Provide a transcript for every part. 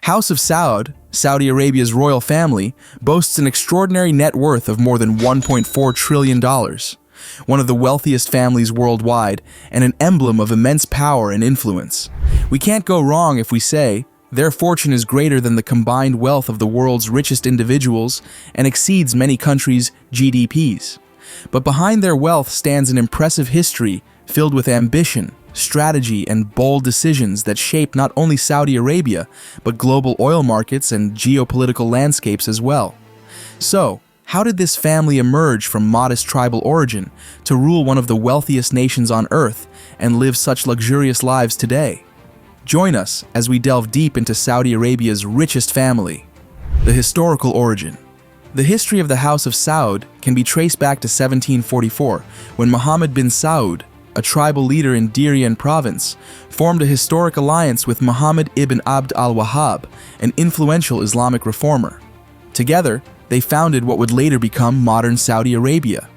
House of Saud, Saudi Arabia's royal family, boasts an extraordinary net worth of more than $1.4 trillion, one of the wealthiest families worldwide and an emblem of immense power and influence. We can't go wrong if we say their fortune is greater than the combined wealth of the world's richest individuals and exceeds many countries' GDPs. But behind their wealth stands an impressive history filled with ambition, strategy, and bold decisions that shape not only Saudi Arabia, but global oil markets and geopolitical landscapes as well. So, how did this family emerge from modest tribal origin to rule one of the wealthiest nations on earth and live such luxurious lives today? Join us as we delve deep into Saudi Arabia's richest family. The historical origin. The history of the House of Saud can be traced back to 1744, when Muhammad bin Saud, a tribal leader in Dirian province, formed a historic alliance with Muhammad ibn Abd al-Wahhab, an influential Islamic reformer. Together, they founded what would later become modern Saudi Arabia.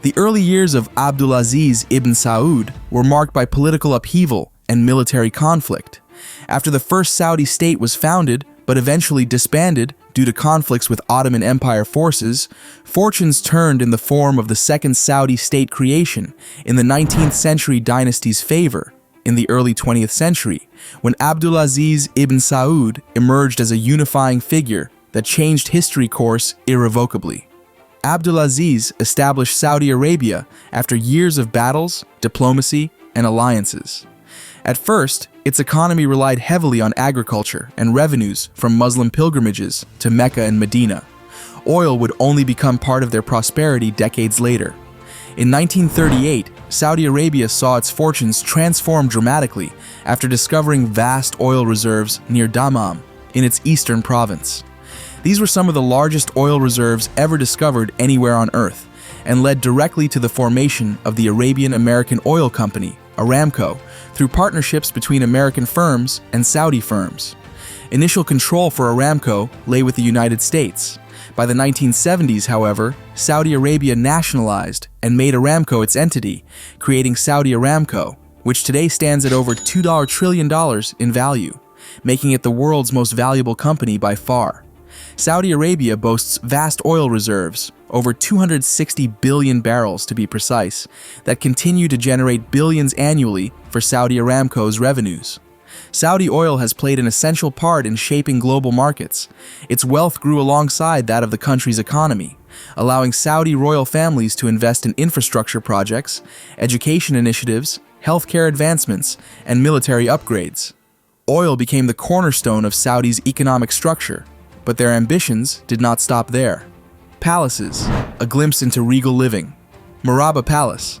The early years of Abdulaziz ibn Saud were marked by political upheaval and military conflict. After the first Saudi state was founded, but eventually disbanded due to conflicts with Ottoman Empire forces, fortunes turned in the form of the second Saudi state creation in the 19th century dynasty's favor in the early 20th century, when Abdulaziz ibn Saud emerged as a unifying figure that changed history course irrevocably. Abdulaziz established Saudi Arabia after years of battles, diplomacy, and alliances. At first, its economy relied heavily on agriculture and revenues from Muslim pilgrimages to Mecca and Medina. Oil would only become part of their prosperity decades later. In 1938, Saudi Arabia saw its fortunes transform dramatically after discovering vast oil reserves near Dammam in its eastern province. These were some of the largest oil reserves ever discovered anywhere on Earth and led directly to the formation of the Arabian American Oil Company, Aramco, through partnerships between American firms and Saudi firms. Initial control for Aramco lay with the United States. By the 1970s, however, Saudi Arabia nationalized and made Aramco its entity, creating Saudi Aramco, which today stands at over $2 trillion in value, making it the world's most valuable company by far. Saudi Arabia boasts vast oil reserves, over 260 billion barrels to be precise, that continue to generate billions annually for Saudi Aramco's revenues. Saudi oil has played an essential part in shaping global markets. Its wealth grew alongside that of the country's economy, allowing Saudi royal families to invest in infrastructure projects, education initiatives, healthcare advancements, and military upgrades. Oil became the cornerstone of Saudi's economic structure, but their ambitions did not stop there. Palaces, a glimpse into regal living. Murabba Palace.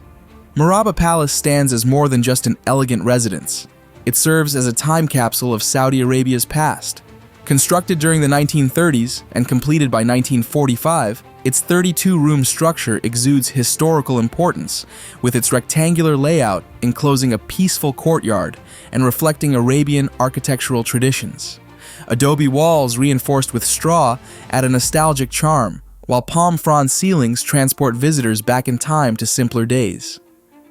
Murabba Palace stands as more than just an elegant residence. It serves as a time capsule of Saudi Arabia's past. Constructed during the 1930s and completed by 1945, its 32-room structure exudes historical importance, with its rectangular layout enclosing a peaceful courtyard and reflecting Arabian architectural traditions. Adobe walls reinforced with straw add a nostalgic charm, while palm frond ceilings transport visitors back in time to simpler days.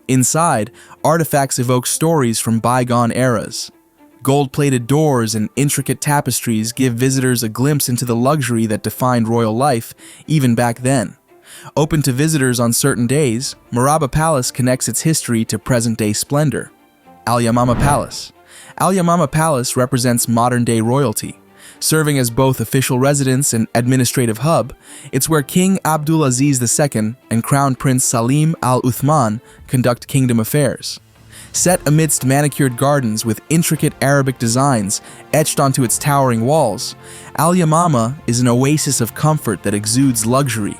Inside, artifacts evoke stories from bygone eras. Gold-plated doors and intricate tapestries give visitors a glimpse into the luxury that defined royal life even back then. Open to visitors on certain days, Murabba Palace connects its history to present-day splendor. Al Yamama Palace. Al Yamama Palace represents modern-day royalty. Serving as both official residence and administrative hub, it's where King Abdulaziz II and Crown Prince Salim Al Uthman conduct kingdom affairs. Set amidst manicured gardens with intricate Arabic designs etched onto its towering walls, Al Yamama is an oasis of comfort that exudes luxury.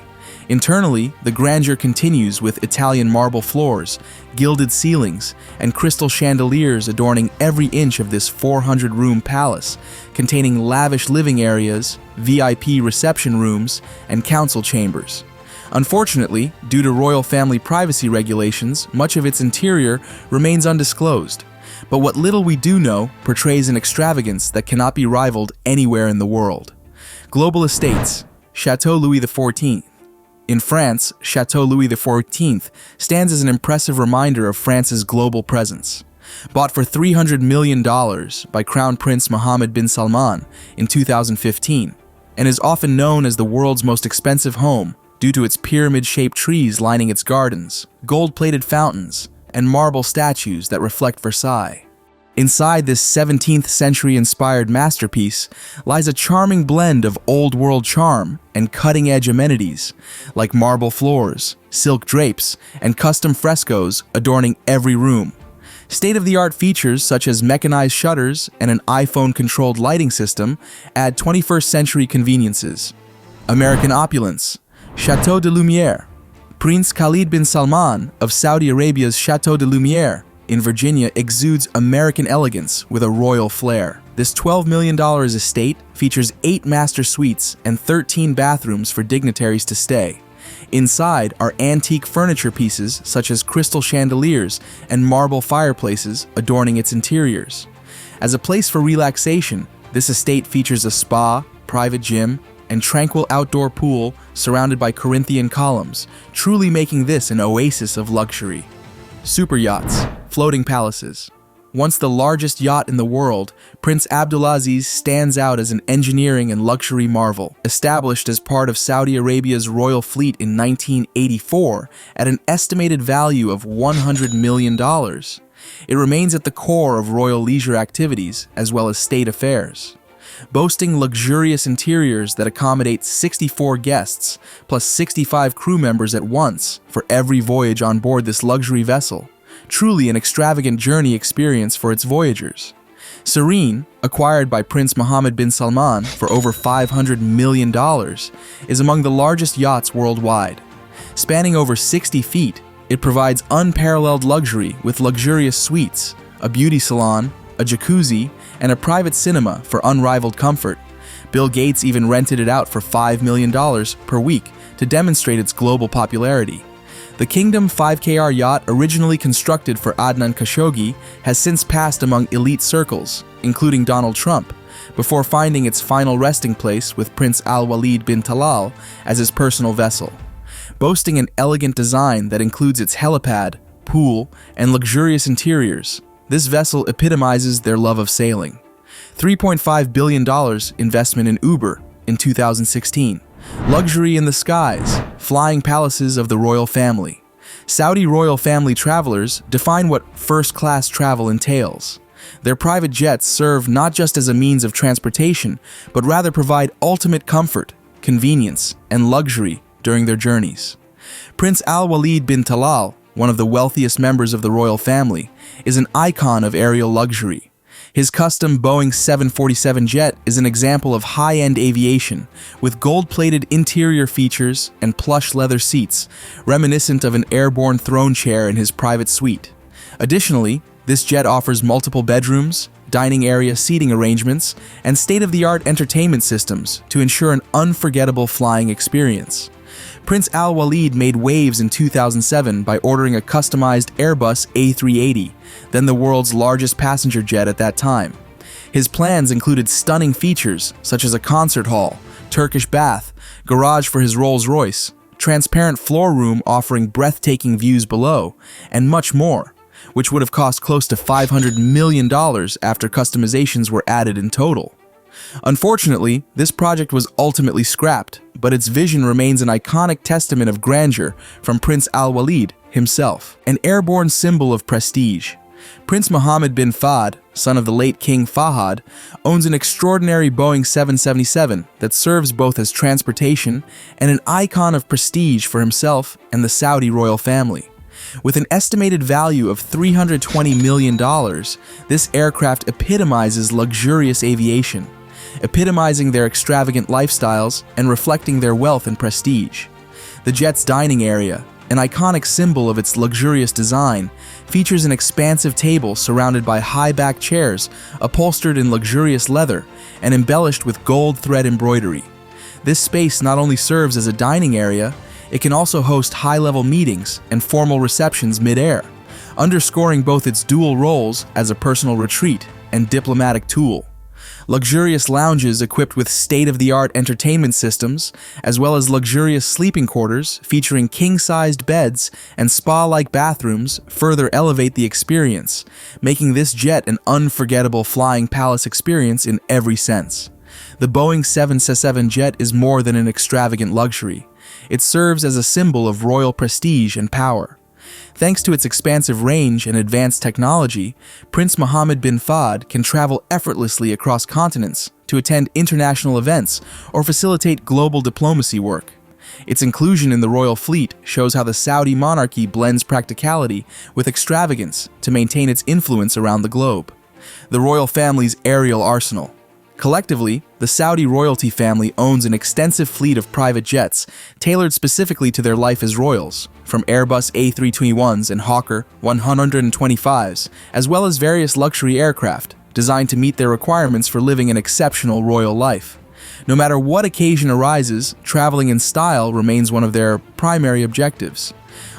Internally, the grandeur continues with Italian marble floors, gilded ceilings, and crystal chandeliers adorning every inch of this 400-room palace, containing lavish living areas, VIP reception rooms, and council chambers. Unfortunately, due to royal family privacy regulations, much of its interior remains undisclosed. But what little we do know portrays an extravagance that cannot be rivaled anywhere in the world. Global Estates, Chateau Louis XIV. In France, Chateau Louis XIV stands as an impressive reminder of France's global presence. Bought for $300 million by Crown Prince Mohammed bin Salman in 2015, and is often known as the world's most expensive home due to its pyramid-shaped trees lining its gardens, gold-plated fountains, and marble statues that reflect Versailles. Inside this 17th century-inspired masterpiece lies a charming blend of old-world charm and cutting-edge amenities, like marble floors, silk drapes, and custom frescoes adorning every room. State-of-the-art features such as mechanized shutters and an iPhone-controlled lighting system add 21st-century conveniences. American opulence. Chateau de Lumière. Prince Khalid bin Salman of Saudi Arabia's Chateau de Lumière in Virginia exudes American elegance with a royal flair. This $12 million estate features 8 master suites and 13 bathrooms for dignitaries to stay. Inside are antique furniture pieces such as crystal chandeliers and marble fireplaces adorning its interiors. As a place for relaxation, this estate features a spa, private gym, and tranquil outdoor pool surrounded by Corinthian columns, truly making this an oasis of luxury. Super yachts, floating palaces. Once the largest yacht in the world, Prince Abdulaziz stands out as an engineering and luxury marvel. Established as part of Saudi Arabia's royal fleet in 1984 at an estimated value of $100 million, it remains at the core of royal leisure activities as well as state affairs. Boasting luxurious interiors that accommodate 64 guests, plus 65 crew members at once for every voyage on board this luxury vessel. Truly an extravagant journey experience for its voyagers. Serene, acquired by Prince Mohammed bin Salman for over $500 million, is among the largest yachts worldwide. Spanning over 60 feet, it provides unparalleled luxury with luxurious suites, a beauty salon, a jacuzzi, and a private cinema for unrivaled comfort. Bill Gates even rented it out for $5 million per week to demonstrate its global popularity. The Kingdom 5KR yacht, originally constructed for Adnan Khashoggi, has since passed among elite circles, including Donald Trump, before finding its final resting place with Prince Al-Walid bin Talal as his personal vessel. Boasting an elegant design that includes its helipad, pool, and luxurious interiors, this vessel epitomizes their love of sailing. $3.5 billion investment in Uber in 2016. Luxury in the skies, flying palaces of the royal family. Saudi royal family travelers define what first-class travel entails. Their private jets serve not just as a means of transportation, but rather provide ultimate comfort, convenience, and luxury during their journeys. Prince Al-Walid bin Talal, one of the wealthiest members of the royal family, is an icon of aerial luxury. His custom Boeing 747 jet is an example of high-end aviation, with gold-plated interior features and plush leather seats, reminiscent of an airborne throne chair in his private suite. Additionally, this jet offers multiple bedrooms, dining area seating arrangements, and state-of-the-art entertainment systems to ensure an unforgettable flying experience. Prince Al-Walid made waves in 2007 by ordering a customized Airbus A380, then the world's largest passenger jet at that time. His plans included stunning features such as a concert hall, Turkish bath, garage for his Rolls-Royce, transparent floor room offering breathtaking views below, and much more, which would have cost close to $500 million after customizations were added in total. Unfortunately, this project was ultimately scrapped, but its vision remains an iconic testament of grandeur from Prince Al-Walid himself, an airborne symbol of prestige. Prince Mohammed bin Fahd, son of the late King Fahd, owns an extraordinary Boeing 777 that serves both as transportation and an icon of prestige for himself and the Saudi royal family. With an estimated value of $320 million, this aircraft epitomizes luxurious aviation, epitomizing their extravagant lifestyles and reflecting their wealth and prestige. The jet's dining area, an iconic symbol of its luxurious design, features an expansive table surrounded by high-backed chairs upholstered in luxurious leather and embellished with gold thread embroidery. This space not only serves as a dining area, it can also host high-level meetings and formal receptions mid-air, underscoring both its dual roles as a personal retreat and diplomatic tool. luxurious lounges equipped with state-of-the-art entertainment systems, as well as luxurious sleeping quarters featuring king-sized beds and spa-like bathrooms further elevate the experience, making this jet an unforgettable flying palace experience in every sense. The Boeing 767 jet is more than an extravagant luxury. It serves as a symbol of royal prestige and power. Thanks to its expansive range and advanced technology, Prince Mohammed bin Fahd can travel effortlessly across continents to attend international events or facilitate global diplomacy work. Its inclusion in the royal fleet shows how the Saudi monarchy blends practicality with extravagance to maintain its influence around the globe. The royal family's aerial arsenal. Collectively, the Saudi royalty family owns an extensive fleet of private jets tailored specifically to their life as royals, from Airbus A321s and Hawker 125s, as well as various luxury aircraft designed to meet their requirements for living an exceptional royal life. No matter what occasion arises, traveling in style remains one of their primary objectives.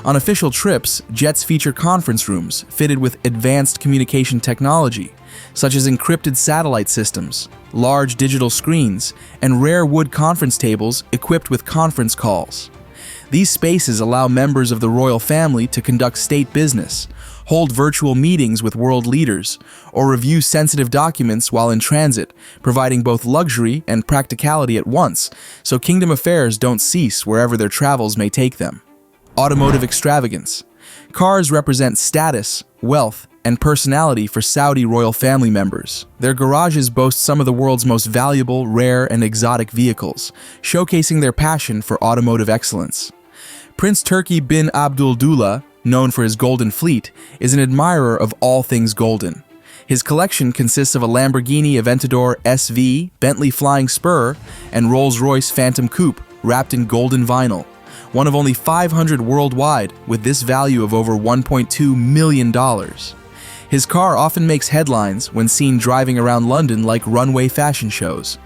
On official trips, jets feature conference rooms fitted with advanced communication technology, such as encrypted satellite systems, large digital screens, and rare wood conference tables equipped with conference calls. These spaces allow members of the royal family to conduct state business, hold virtual meetings with world leaders, or review sensitive documents while in transit, providing both luxury and practicality at once, so kingdom affairs don't cease wherever their travels may take them. Automotive extravagance. Cars represent status, wealth, and personality for Saudi royal family members. Their garages boast some of the world's most valuable, rare, and exotic vehicles, showcasing their passion for automotive excellence. Prince Turki bin Abdullah, known for his golden fleet, is an admirer of all things golden. His collection consists of a Lamborghini Aventador SV, Bentley Flying Spur, and Rolls-Royce Phantom Coupe wrapped in golden vinyl, one of only 500 worldwide, with this value of over $1.2 million. His car often makes headlines when seen driving around London like runway fashion shows.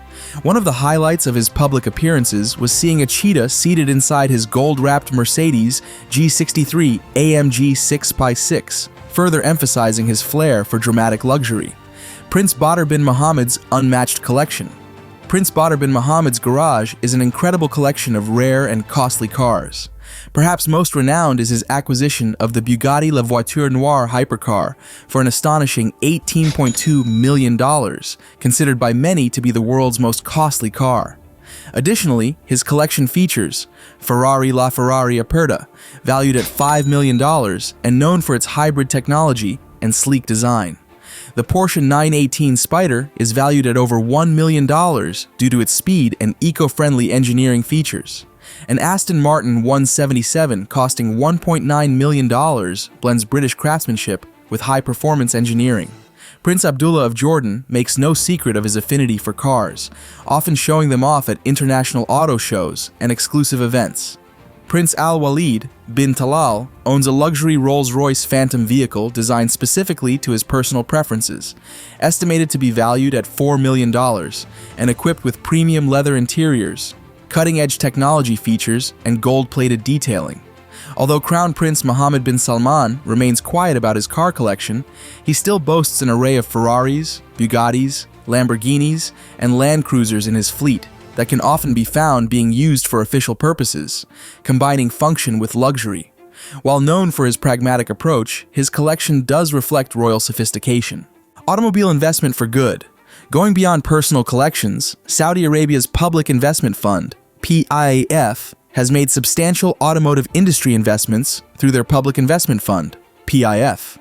One of the highlights of his public appearances was seeing a cheetah seated inside his gold-wrapped Mercedes G63 AMG 6x6, further emphasizing his flair for dramatic luxury. Prince Badr bin Mohammed's unmatched collection. Prince Badr bin Mohammed's garage is an incredible collection of rare and costly cars. Perhaps most renowned is his acquisition of the Bugatti La Voiture Noire hypercar for an astonishing $18.2 million, considered by many to be the world's most costly car. Additionally, his collection features Ferrari LaFerrari Aperta, valued at $5 million and known for its hybrid technology and sleek design. The Porsche 918 Spyder is valued at over $1 million due to its speed and eco-friendly engineering features. An Aston Martin 177 costing $1.9 million blends British craftsmanship with high-performance engineering. Prince Abdullah of Jordan makes no secret of his affinity for cars, often showing them off at international auto shows and exclusive events. Prince Al-Walid bin Talal owns a luxury Rolls-Royce Phantom vehicle designed specifically to his personal preferences, estimated to be valued at $4 million and equipped with premium leather interiors, cutting-edge technology features, and gold-plated detailing. Although Crown Prince Mohammed bin Salman remains quiet about his car collection, he still boasts an array of Ferraris, Bugattis, Lamborghinis, and Land Cruisers in his fleet that can often be found being used for official purposes, combining function with luxury. While known for his pragmatic approach, his collection does reflect royal sophistication. Automobile investment for good. Going beyond personal collections, Saudi Arabia's Public Investment Fund, PIF, has made substantial automotive industry investments through their Public Investment Fund, PIF.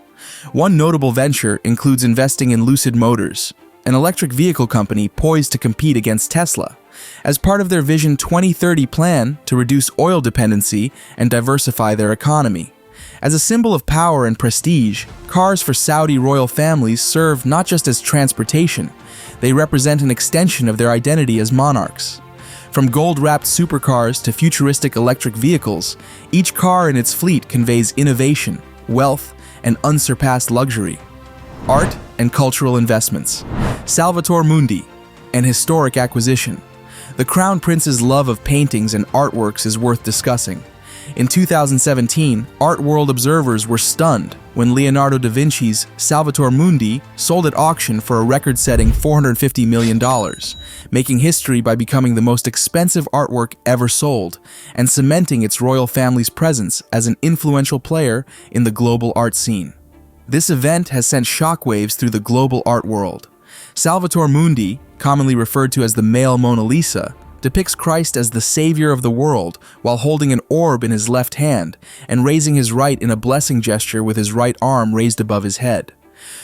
One notable venture includes investing in Lucid Motors, an electric vehicle company poised to compete against Tesla, as part of their Vision 2030 plan to reduce oil dependency and diversify their economy. As a symbol of power and prestige, cars for Saudi royal families serve not just as transportation, they represent an extension of their identity as monarchs. From gold-wrapped supercars to futuristic electric vehicles, each car in its fleet conveys innovation, wealth, and unsurpassed luxury. Art and cultural investments. Salvator Mundi, an historic acquisition. The Crown Prince's love of paintings and artworks is worth discussing. In 2017, art world observers were stunned when Leonardo da Vinci's Salvator Mundi sold at auction for a record-setting $450 million, making history by becoming the most expensive artwork ever sold and cementing its royal family's presence as an influential player in the global art scene. This event has sent shockwaves through the global art world. Salvator Mundi, commonly referred to as the male Mona Lisa, depicts Christ as the savior of the world while holding an orb in his left hand and raising his right in a blessing gesture with his right arm raised above his head.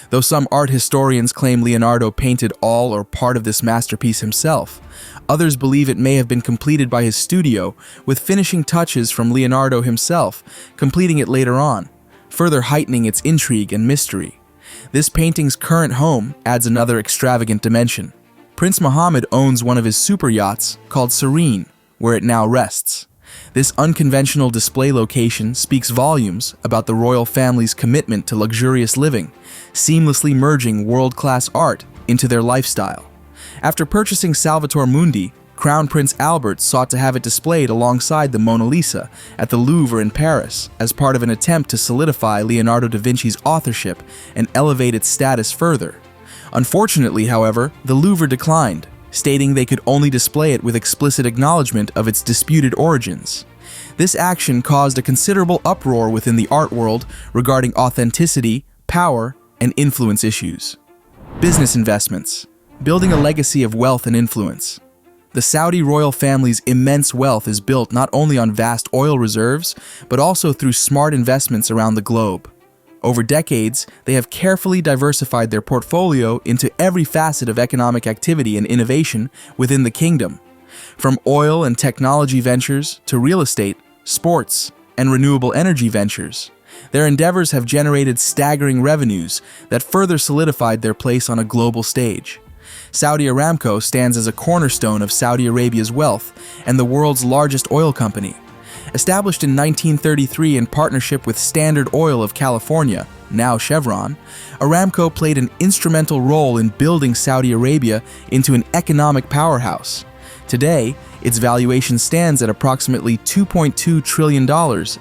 Though some art historians claim Leonardo painted all or part of this masterpiece himself, others believe it may have been completed by his studio, with finishing touches from Leonardo himself, completing it later on, further heightening its intrigue and mystery. This painting's current home adds another extravagant dimension. Prince Mohammed owns one of his super yachts called Serene, where it now rests. This unconventional display location speaks volumes about the royal family's commitment to luxurious living, seamlessly merging world-class art into their lifestyle. After purchasing Salvator Mundi, Crown Prince Albert sought to have it displayed alongside the Mona Lisa at the Louvre in Paris as part of an attempt to solidify Leonardo da Vinci's authorship and elevate its status further. Unfortunately, however, the Louvre declined, stating they could only display it with explicit acknowledgement of its disputed origins. This action caused a considerable uproar within the art world regarding authenticity, power, and influence issues. Business investments. Building a legacy of wealth and influence. The Saudi royal family's immense wealth is built not only on vast oil reserves, but also through smart investments around the globe. Over decades, they have carefully diversified their portfolio into every facet of economic activity and innovation within the kingdom. From oil and technology ventures to real estate, sports, and renewable energy ventures, their endeavors have generated staggering revenues that further solidified their place on a global stage. Saudi Aramco stands as a cornerstone of Saudi Arabia's wealth and the world's largest oil company. Established in 1933 in partnership with Standard Oil of California, now Chevron, Aramco played an instrumental role in building Saudi Arabia into an economic powerhouse. Today, its valuation stands at approximately $2.2 trillion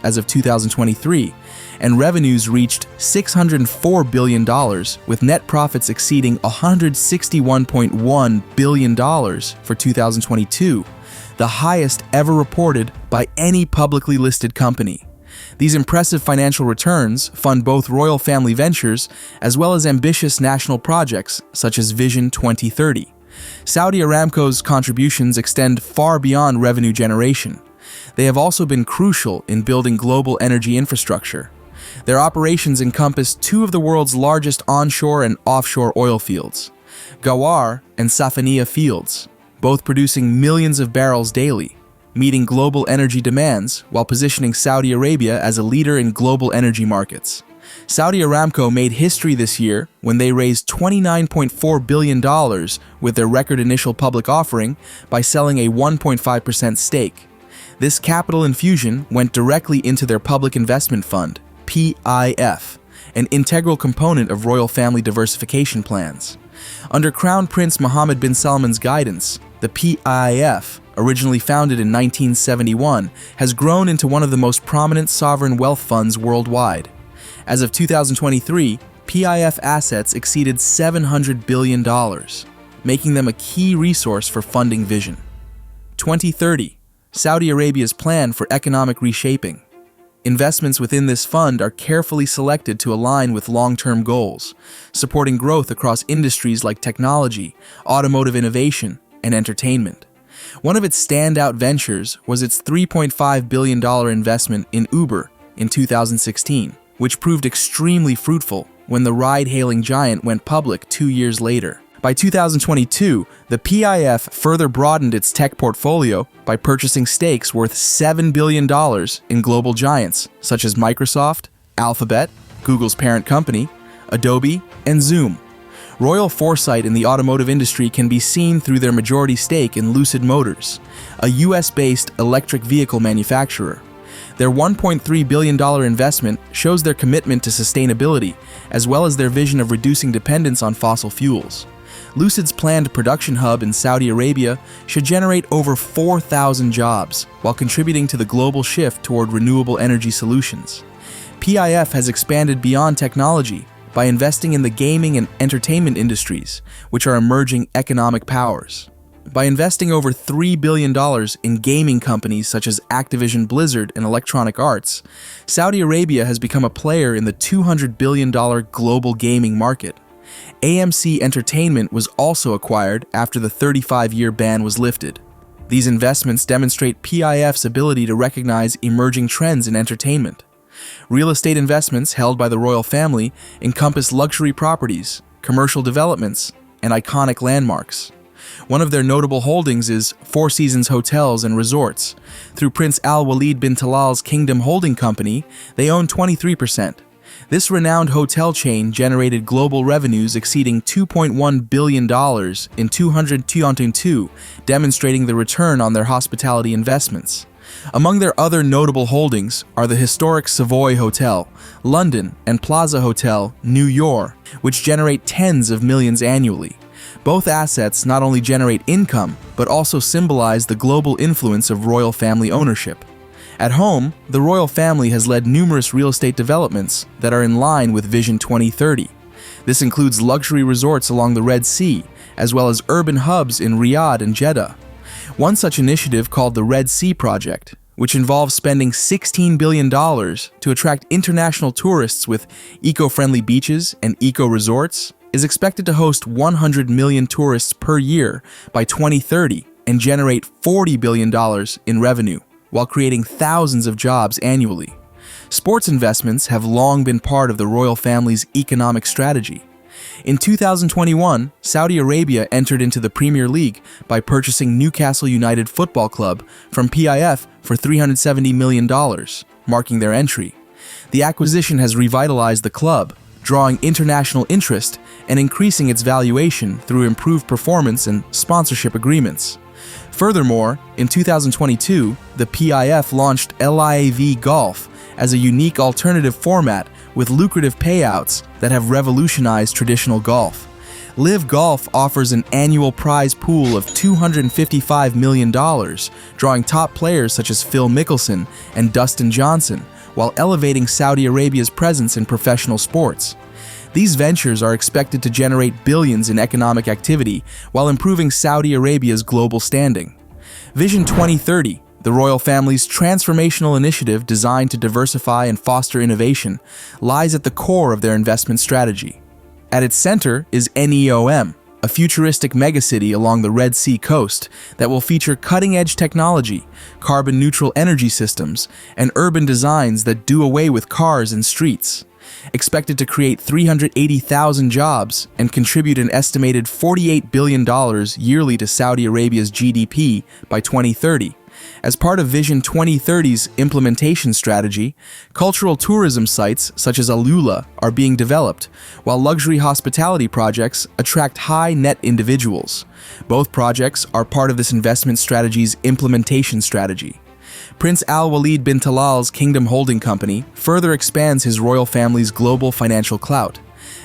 as of 2023, and revenues reached $604 billion, with net profits exceeding $161.1 billion for 2022. The highest ever reported by any publicly listed company. These impressive financial returns fund both royal family ventures as well as ambitious national projects such as Vision 2030. Saudi Aramco's contributions extend far beyond revenue generation. They have also been crucial in building global energy infrastructure. Their operations encompass two of the world's largest onshore and offshore oil fields, Ghawar and Safaniya fields, both producing millions of barrels daily, meeting global energy demands while positioning Saudi Arabia as a leader in global energy markets. Saudi Aramco made history this year when they raised $29.4 billion with their record initial public offering by selling a 1.5% stake. This capital infusion went directly into their public investment fund, PIF, an integral component of royal family diversification plans. Under Crown Prince Mohammed bin Salman's guidance, the PIF, originally founded in 1971, has grown into one of the most prominent sovereign wealth funds worldwide. As of 2023, PIF assets exceeded $700 billion, making them a key resource for funding Vision 2030, Saudi Arabia's plan for economic reshaping. Investments within this fund are carefully selected to align with long-term goals, supporting growth across industries like technology, automotive innovation, and entertainment. One of its standout ventures was its $3.5 billion investment in Uber in 2016, which proved extremely fruitful when the ride-hailing giant went public 2 years later. By 2022, the PIF further broadened its tech portfolio by purchasing stakes worth $7 billion in global giants such as Microsoft, Alphabet, Google's parent company, Adobe, and Zoom. Royal foresight in the automotive industry can be seen through their majority stake in Lucid Motors, a US-based electric vehicle manufacturer. Their $1.3 billion investment shows their commitment to sustainability, as well as their vision of reducing dependence on fossil fuels. Lucid's planned production hub in Saudi Arabia should generate over 4,000 jobs, while contributing to the global shift toward renewable energy solutions. PIF has expanded beyond technology by investing in the gaming and entertainment industries, which are emerging economic powers. By investing over $3 billion in gaming companies such as Activision Blizzard and Electronic Arts, Saudi Arabia has become a player in the $200 billion global gaming market. AMC Entertainment was also acquired after the 35-year ban was lifted. These investments demonstrate PIF's ability to recognize emerging trends in entertainment. Real estate investments held by the royal family encompass luxury properties, commercial developments, and iconic landmarks. One of their notable holdings is Four Seasons Hotels and Resorts. Through Prince Al Walid bin Talal's Kingdom Holding Company, they own 23%. This renowned hotel chain generated global revenues exceeding $2.1 billion in 2022, demonstrating the return on their hospitality investments. Among their other notable holdings are the historic Savoy Hotel, London, and Plaza Hotel, New York, which generate tens of millions annually. Both assets not only generate income, but also symbolize the global influence of royal family ownership. At home, the royal family has led numerous real estate developments that are in line with Vision 2030. This includes luxury resorts along the Red Sea, as well as urban hubs in Riyadh and Jeddah. One such initiative, called the Red Sea Project, which involves spending $16 billion to attract international tourists with eco-friendly beaches and eco-resorts, is expected to host 100 million tourists per year by 2030 and generate $40 billion in revenue, while creating thousands of jobs annually. Sports investments have long been part of the royal family's economic strategy. In 2021, Saudi Arabia entered into the Premier League by purchasing Newcastle United Football Club from PIF for $370 million, marking their entry. The acquisition has revitalized the club, drawing international interest and increasing its valuation through improved performance and sponsorship agreements. Furthermore, in 2022, the PIF launched LIAV Golf as a unique alternative format with lucrative payouts that have revolutionized traditional golf. Live Golf offers an annual prize pool of $255 million, drawing top players such as Phil Mickelson and Dustin Johnson, while elevating Saudi Arabia's presence in professional sports. These ventures are expected to generate billions in economic activity while improving Saudi Arabia's global standing. Vision 2030, the royal family's transformational initiative designed to diversify and foster innovation, lies at the core of their investment strategy. At its center is NEOM, a futuristic megacity along the Red Sea coast that will feature cutting-edge technology, carbon-neutral energy systems, and urban designs that do away with cars and streets. Expected to create 380,000 jobs and contribute an estimated $48 billion yearly to Saudi Arabia's GDP by 2030. As part of Vision 2030's implementation strategy, cultural tourism sites such as Alula are being developed, while luxury hospitality projects attract high-net individuals. Both projects are part of this investment strategy's implementation strategy. Prince Al Walid bin Talal's Kingdom Holding Company further expands his royal family's global financial clout.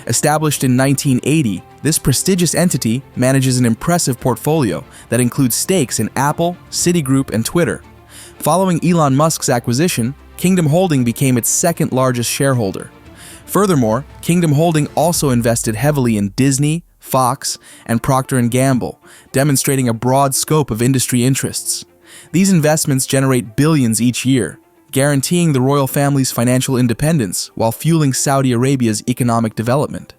Established in 1980, this prestigious entity manages an impressive portfolio that includes stakes in Apple, Citigroup, and Twitter. Following Elon Musk's acquisition, Kingdom Holding became its second largest shareholder. Furthermore, Kingdom Holding also invested heavily in Disney, Fox, and Procter & Gamble, demonstrating a broad scope of industry interests. These investments generate billions each year, guaranteeing the royal family's financial independence while fueling Saudi Arabia's economic development.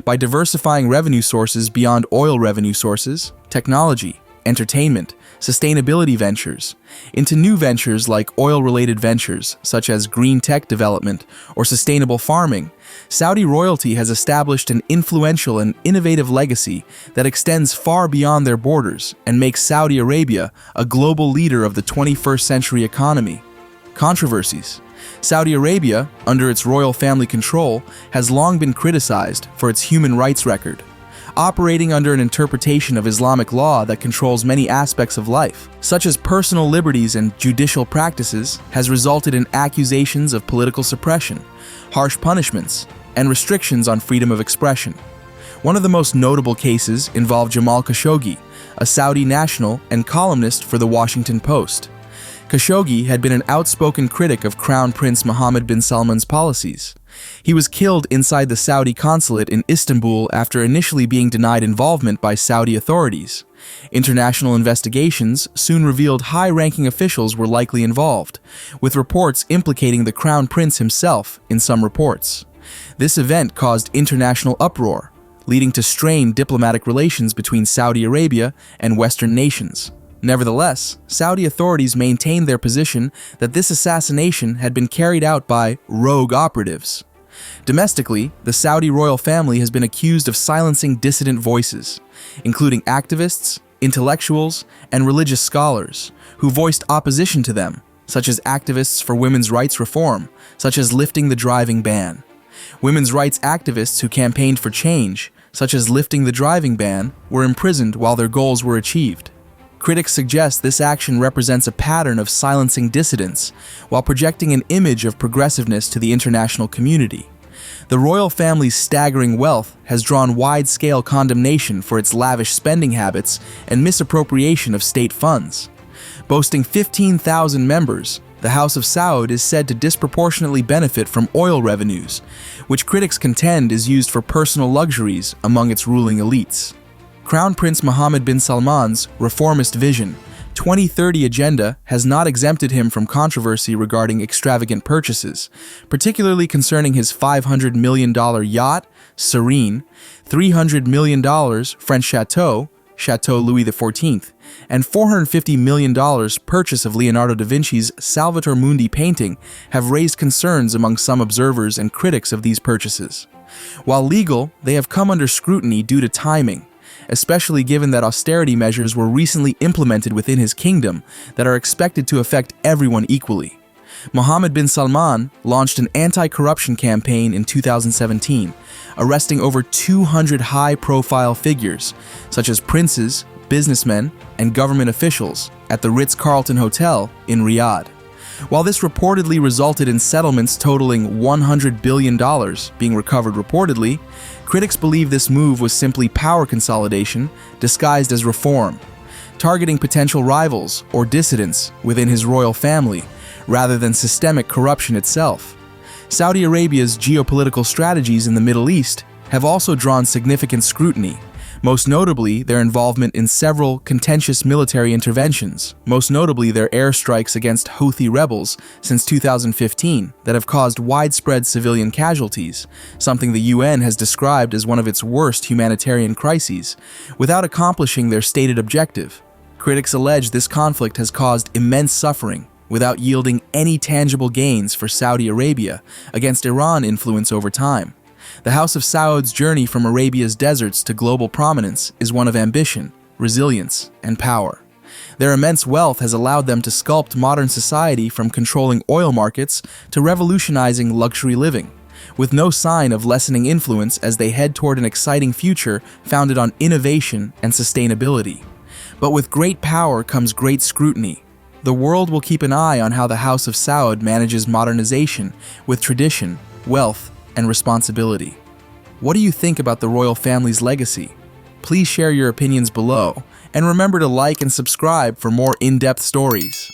By diversifying revenue sources beyond oil revenue sources, technology, entertainment, sustainability ventures, into new ventures like oil-related ventures such as green tech development or sustainable farming, Saudi royalty has established an influential and innovative legacy that extends far beyond their borders and makes Saudi Arabia a global leader of the 21st century economy. Controversies. Saudi Arabia, under its royal family control, has long been criticized for its human rights record. Operating under an interpretation of Islamic law that controls many aspects of life, such as personal liberties and judicial practices, has resulted in accusations of political suppression, harsh punishments, and restrictions on freedom of expression. One of the most notable cases involved Jamal Khashoggi, a Saudi national and columnist for the Washington Post. Khashoggi had been an outspoken critic of Crown Prince Mohammed bin Salman's policies. He was killed inside the Saudi consulate in Istanbul after initially being denied involvement by Saudi authorities. International investigations soon revealed high-ranking officials were likely involved, with reports implicating the Crown Prince himself in some reports. This event caused international uproar, leading to strained diplomatic relations between Saudi Arabia and Western nations. Nevertheless, Saudi authorities maintained their position that this assassination had been carried out by rogue operatives. Domestically, the Saudi royal family has been accused of silencing dissident voices, including activists, intellectuals, and religious scholars who voiced opposition to them, such as activists for women's rights reform, such as lifting the driving ban. Women's rights activists who campaigned for change, such as lifting the driving ban, were imprisoned while their goals were achieved. Critics suggest this action represents a pattern of silencing dissidents while projecting an image of progressiveness to the international community. The royal family's staggering wealth has drawn wide-scale condemnation for its lavish spending habits and misappropriation of state funds. Boasting 15,000 members, the House of Saud is said to disproportionately benefit from oil revenues, which critics contend is used for personal luxuries among its ruling elites. Crown Prince Mohammed bin Salman's reformist vision, 2030 agenda has not exempted him from controversy regarding extravagant purchases, particularly concerning his $500 million yacht, Serene, $300 million French chateau, Chateau Louis XIV, and $450 million purchase of Leonardo da Vinci's Salvator Mundi painting have raised concerns among some observers and critics of these purchases. While legal, they have come under scrutiny due to timing, especially given that austerity measures were recently implemented within his kingdom that are expected to affect everyone equally. Mohammed bin Salman launched an anti-corruption campaign in 2017, arresting over 200 high-profile figures, such as princes, businessmen, and government officials, at the Ritz-Carlton Hotel in Riyadh. While this reportedly resulted in settlements totaling $100 billion being recovered reportedly, critics believe this move was simply power consolidation disguised as reform, targeting potential rivals or dissidents within his royal family, rather than systemic corruption itself. Saudi Arabia's geopolitical strategies in the Middle East have also drawn significant scrutiny, most notably their involvement in several contentious military interventions, most notably their airstrikes against Houthi rebels since 2015 that have caused widespread civilian casualties, something the UN has described as one of its worst humanitarian crises, without accomplishing their stated objective. Critics allege this conflict has caused immense suffering, without yielding any tangible gains for Saudi Arabia against Iran influence over time. The House of Saud's journey from Arabia's deserts to global prominence is one of ambition, resilience, and power. Their immense wealth has allowed them to sculpt modern society from controlling oil markets to revolutionizing luxury living, with no sign of lessening influence as they head toward an exciting future founded on innovation and sustainability. But with great power comes great scrutiny. The world will keep an eye on how the House of Saud manages modernization with tradition, wealth, and responsibility. What do you think about the royal family's legacy? Please share your opinions below, and remember to like and subscribe for more in-depth stories.